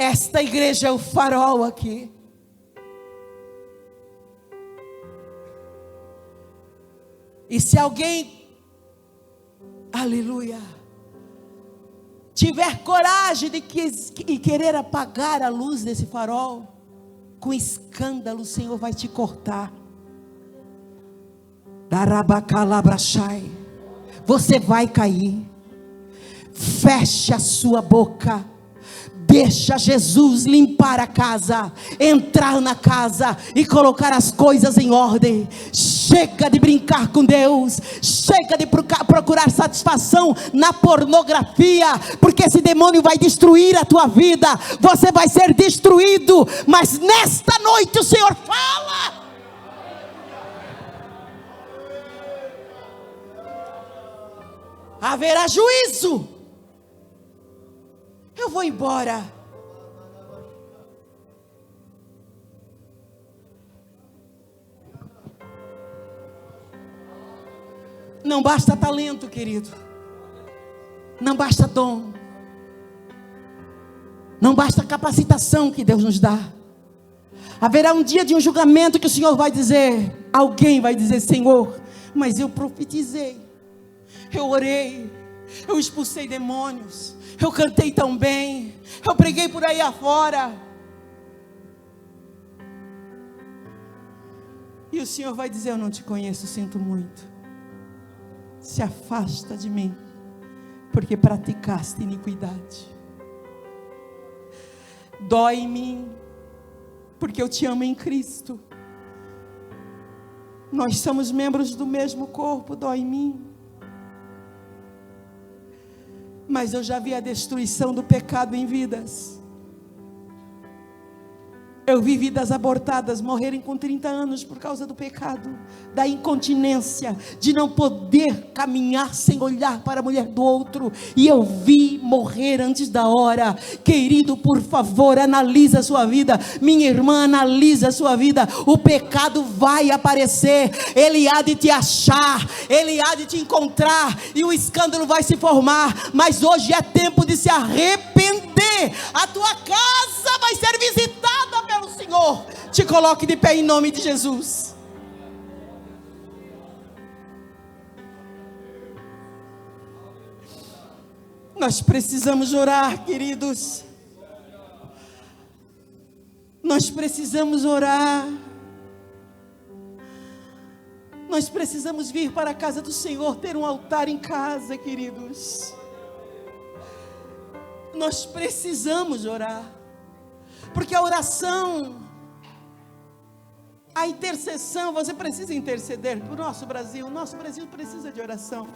Speaker 1: Esta igreja é o farol aqui. E se alguém, aleluia, tiver coragem de querer apagar a luz desse farol, com escândalo o Senhor vai te cortar. Darabacalabrachai, você vai cair. Feche a sua boca. Deixa Jesus limpar a casa, entrar na casa e colocar as coisas em ordem. Chega de brincar com Deus, chega de procurar satisfação na pornografia, porque esse demônio vai destruir a tua vida, você vai ser destruído. Mas nesta noite o Senhor fala: haverá juízo. Eu vou embora. Não basta talento, querido. Não basta dom. Não basta capacitação que Deus nos dá. Haverá um dia de um julgamento que o Senhor vai dizer, alguém vai dizer: Senhor, mas eu profetizei, eu orei, eu expulsei demônios, eu cantei tão bem, eu preguei por aí afora. E o Senhor vai dizer: eu não te conheço, sinto muito. Se afasta de mim, porque praticaste iniquidade. Dói em mim porque eu te amo em Cristo. Nós somos membros do mesmo corpo, dói em mim. Mas eu já vi a destruição do pecado em vidas. Eu vi vidas abortadas morrerem com 30 anos por causa do pecado, da incontinência, de não poder caminhar sem olhar para a mulher do outro. E eu vi morrer antes da hora. Querido, por favor, analisa a sua vida. Minha irmã, analisa a sua vida. O pecado vai aparecer, ele há de te achar, ele há de te encontrar, e o escândalo vai se formar. Mas hoje é tempo de se arrepender. A tua casa vai ser visitada pelo Senhor. Te coloque de pé em nome de Jesus. Nós precisamos orar, queridos. Nós precisamos orar. Nós precisamos vir para a casa do Senhor, ter um altar em casa, queridos. Nós precisamos orar, porque a oração, a intercessão, você precisa interceder por nosso Brasil. O nosso Brasil precisa de oração.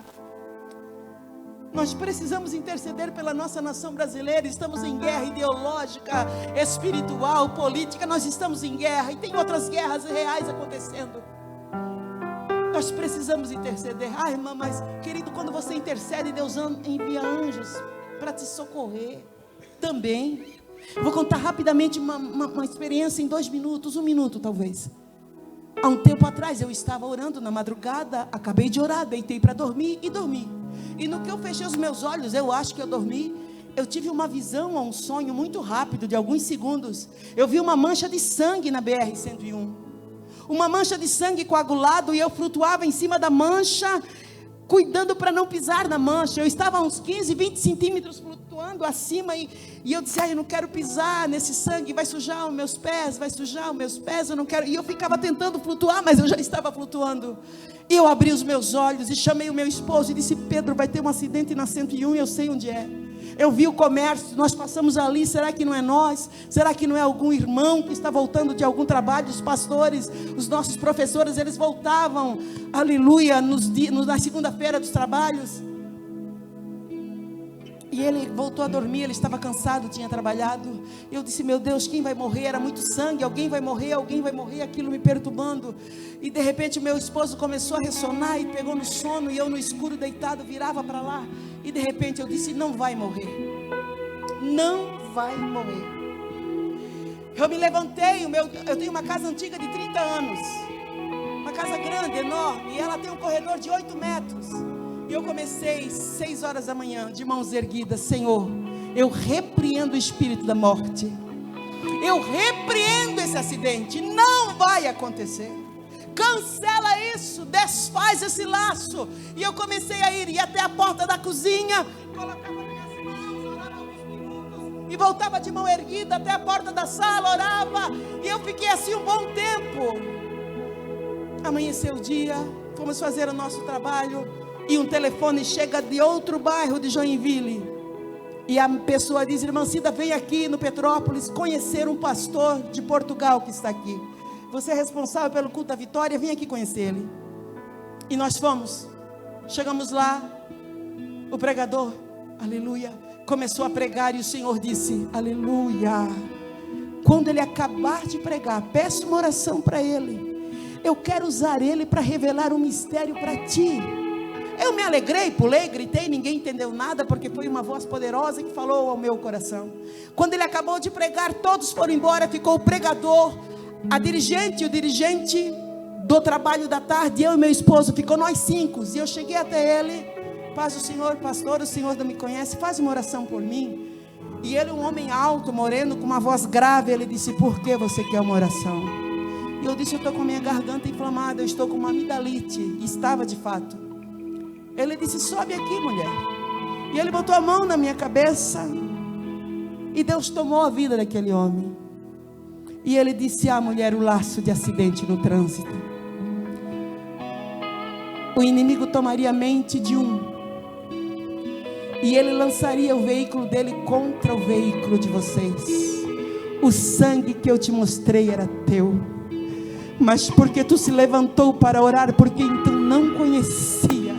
Speaker 1: Nós precisamos interceder pela nossa nação brasileira. Estamos em guerra ideológica, espiritual, política. Nós estamos em guerra, e tem outras guerras reais acontecendo. Nós precisamos interceder. Irmã, mas querido, quando você intercede, Deus envia anjos para te socorrer também. Vou contar rapidamente uma experiência em 2 minutos, 1 minuto talvez. Há um tempo atrás eu estava orando na madrugada, acabei de orar, deitei para dormir e dormi. E no que eu fechei os meus olhos, eu acho que eu dormi, eu tive uma visão, um sonho muito rápido, de alguns segundos. Eu vi uma mancha de sangue na BR-101, uma mancha de sangue coagulado, e eu flutuava em cima da mancha, cuidando para não pisar na mancha. Eu estava a uns 15, 20 centímetros flutuando acima, e eu disse, eu não quero pisar nesse sangue, vai sujar os meus pés, eu não quero. E eu ficava tentando flutuar, mas eu já estava flutuando. E eu abri os meus olhos e chamei o meu esposo e disse, Pedro, vai ter um acidente na 101, eu sei onde é. Eu vi o comércio, nós passamos ali, será que não é nós? Será que não é algum irmão que está voltando de algum trabalho? Os pastores, os nossos professores, eles voltavam, aleluia, na segunda-feira dos trabalhos. E ele voltou a dormir, ele estava cansado, tinha trabalhado. Eu disse, meu Deus, quem vai morrer? Era muito sangue, alguém vai morrer, aquilo me perturbando. E de repente meu esposo começou a ressonar e pegou no sono, e eu no escuro deitado virava para lá. E de repente eu disse, não vai morrer. Não vai morrer. Eu me levantei, eu tenho uma casa antiga de 30 anos. Uma casa grande, enorme, e ela tem um corredor de 8 metros. E eu comecei 6 horas da manhã, de mãos erguidas, Senhor, eu repreendo o espírito da morte. Eu repreendo esse acidente, não vai acontecer. Cancela isso, desfaz esse laço. E eu comecei a ir até a porta da cozinha, colocava minhas mãos, orava alguns minutos, e voltava de mão erguida até a porta da sala, orava, e eu fiquei assim um bom tempo. Amanheceu o dia, fomos fazer o nosso trabalho, e um telefone chega de outro bairro de Joinville, e a pessoa diz, irmã Cida, vem aqui no Petrópolis conhecer um pastor de Portugal que está aqui. Você é responsável pelo culto da vitória, vem aqui conhecer ele. E nós fomos, chegamos lá, o pregador, aleluia, começou a pregar, e o Senhor disse, aleluia, quando ele acabar de pregar, peça uma oração para ele, eu quero usar ele para revelar um mistério para ti. Eu me alegrei, pulei, gritei, ninguém entendeu nada, porque foi uma voz poderosa que falou ao meu coração. Quando ele acabou de pregar, todos foram embora, ficou o pregador, a dirigente, o dirigente do trabalho da tarde, eu e meu esposo, ficou nós 5, e eu cheguei até ele, paz o Senhor, pastor, o Senhor não me conhece, faz uma oração por mim. E ele, um homem alto, moreno, com uma voz grave, ele disse, por que você quer uma oração? E eu disse, eu estou com minha garganta inflamada, eu estou com uma amidalite, e estava de fato. Ele disse, sobe aqui, mulher. E ele botou a mão na minha cabeça, e Deus tomou a vida daquele homem. E ele disse, mulher, o laço de acidente no trânsito. O inimigo tomaria a mente de um, e ele lançaria o veículo dele contra o veículo de vocês. O sangue que eu te mostrei era teu, mas porque tu se levantou para orar, porque então não conhecia,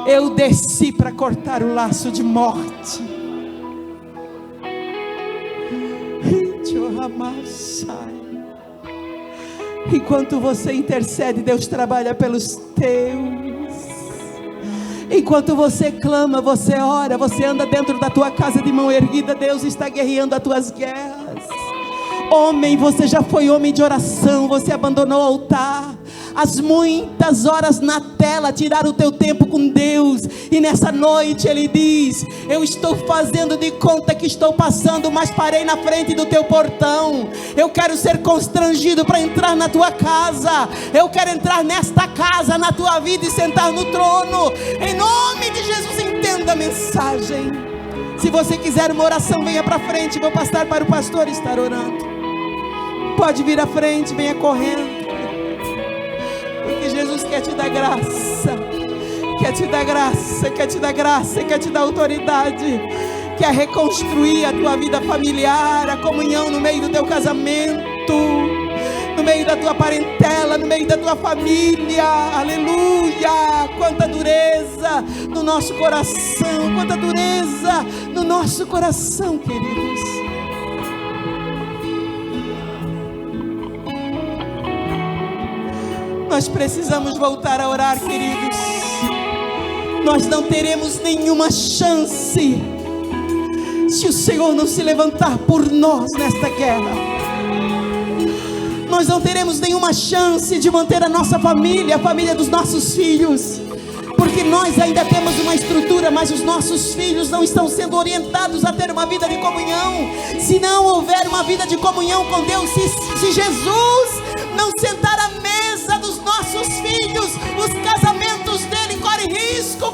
Speaker 1: eu desci para cortar o laço de morte. Enquanto você intercede, Deus trabalha pelos teus. Enquanto você clama, você ora, você anda dentro da tua casa de mão erguida, Deus está guerreando as tuas guerras. Homem, você já foi homem de oração, você abandonou o altar. As muitas horas na tela tiraram o teu tempo com Deus. E nessa noite Ele diz: eu estou fazendo de conta que estou passando, mas parei na frente do teu portão. Eu quero ser constrangido para entrar na tua casa. Eu quero entrar nesta casa, na tua vida, e sentar no trono. Em nome de Jesus, entenda a mensagem. Se você quiser uma oração, venha para frente. Vou passar para o pastor estar orando. Pode vir à frente, venha correndo. Porque Jesus quer te dar graça, quer te dar graça, quer te dar graça, quer te dar autoridade, quer reconstruir a tua vida familiar, a comunhão no meio do teu casamento, no meio da tua parentela, no meio da tua família. Aleluia! Quanta dureza no nosso coração, quanta dureza no nosso coração, queridos. Nós precisamos voltar a orar, queridos. Nós não teremos nenhuma chance se o Senhor não se levantar por nós nesta guerra. Nós não teremos nenhuma chance de manter a nossa família, a família dos nossos filhos, porque nós ainda temos uma estrutura, mas os nossos filhos não estão sendo orientados a ter uma vida de comunhão. Se não houver uma vida de comunhão com Deus, se Jesus não sentar à mesa dos nossos filhos, os casamentos dele correm risco,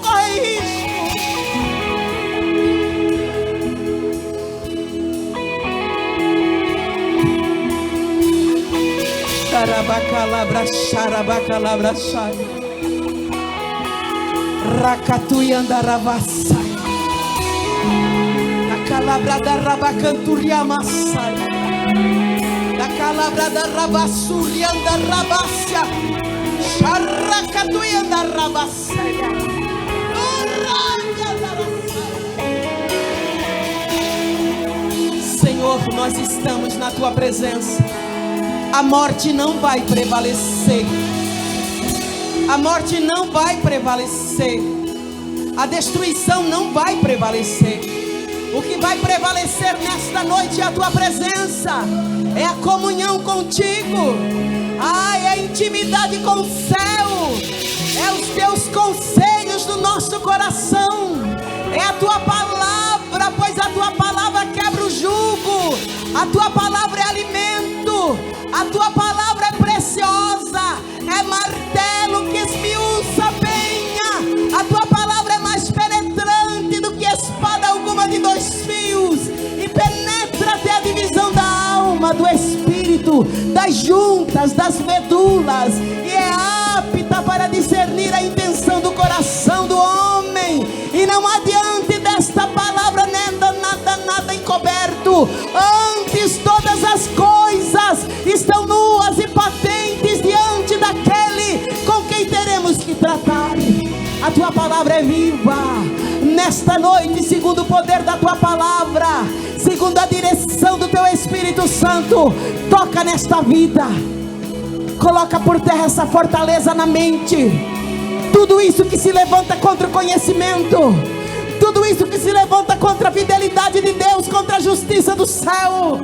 Speaker 1: Xarabacalabra, xarabacalabra, xai. Racatuiandaravasai. A calabra da rabacanturiamassai. A calabra da rabassuriandaravassia. Xarracatuiandaravasai. Senhor, nós estamos na tua presença. A morte não vai prevalecer. A morte não vai prevalecer. A destruição não vai prevalecer. O que vai prevalecer nesta noite é a tua presença. É a comunhão contigo. É a intimidade com o céu. É os teus conselhos do nosso coração. É a tua palavra, pois a tua palavra quebra o jugo. A tua palavra é alimento. A tua palavra é preciosa. É martelo que esmiuça a penha. A tua palavra é mais penetrante do que espada alguma de dois fios, e penetra até a divisão da alma, do espírito, das juntas, das medulas, e é apta para discernir a intenção do coração do homem. E não adiante desta palavra nada encoberto. Antes todas as coisas estão nuas e patentes diante daquele com quem teremos que tratar. A tua palavra é viva. Nesta noite, segundo o poder da tua palavra, segundo a direção do teu Espírito Santo, toca nesta vida. Coloca por terra essa fortaleza na mente. Tudo isso que se levanta contra o conhecimento, tudo isso que se levanta contra a fidelidade de Deus, contra a justiça do céu,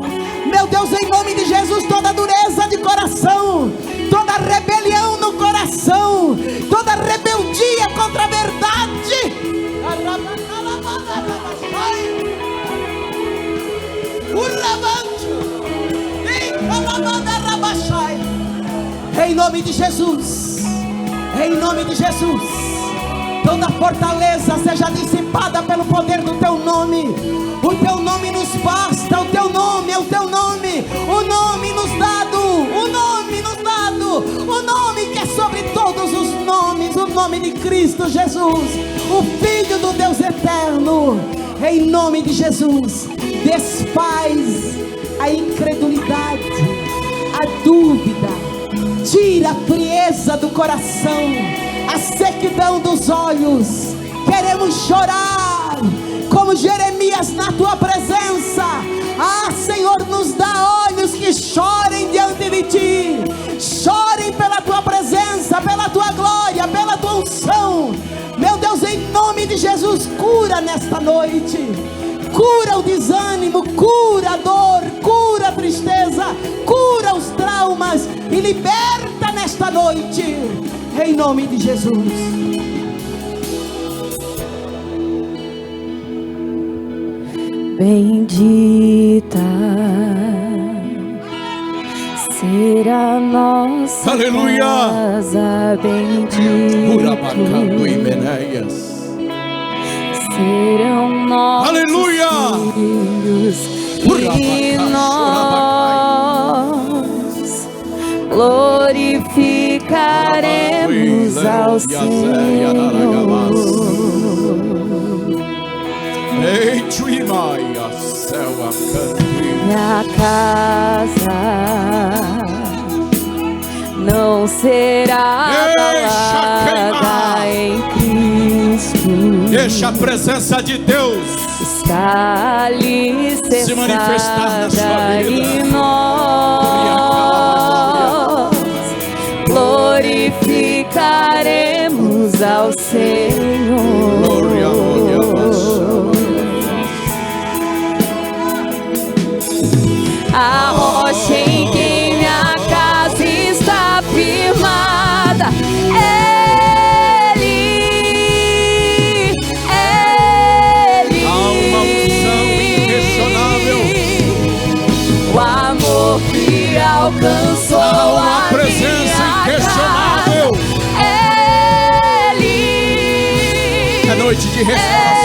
Speaker 1: meu Deus, em nome de Jesus, toda dureza de coração, toda rebelião no coração, toda rebeldia contra a verdade, em nome de Jesus, em nome de Jesus, toda fortaleza seja dissipada pelo poder do teu nome. O teu nome nos basta, o teu nome é o teu nome, o nome nos dado, o nome nos dado, o nome que é sobre todos os nomes, o nome de Cristo Jesus, o Filho do Deus eterno. Em nome de Jesus, desfaz a incredulidade, a dúvida, tira a frieza do coração, a sequidão dos olhos. Queremos chorar como Jeremias na tua presença. Ah, Senhor, nos dá olhos que chorem diante de ti, chorem pela tua presença, pela tua glória, pela tua unção. Meu Deus, em nome de Jesus, cura nesta noite, cura o desânimo, cura a dor, cura a tristeza, cura os traumas e liberta nesta noite, em nome de Jesus.
Speaker 2: Bendita será nossa
Speaker 3: aleluia,
Speaker 2: casa, bendito serão nossos
Speaker 3: aleluia,
Speaker 2: filhos, e nós glorificaremos ao Senhor. Minha casa não será abalada em Cristo.
Speaker 3: Deixa a presença de Deus
Speaker 2: está alicerçada
Speaker 3: se manifestar na sua vida.
Speaker 2: E nós glorificaremos ao Senhor.
Speaker 3: Glória, glória,
Speaker 2: a rocha em que minha casa está firmada, Ele,
Speaker 3: há uma unção inquestionável,
Speaker 2: o amor que alcançou
Speaker 3: há uma presença inquestionável.
Speaker 2: Ele,
Speaker 3: é noite de restauração.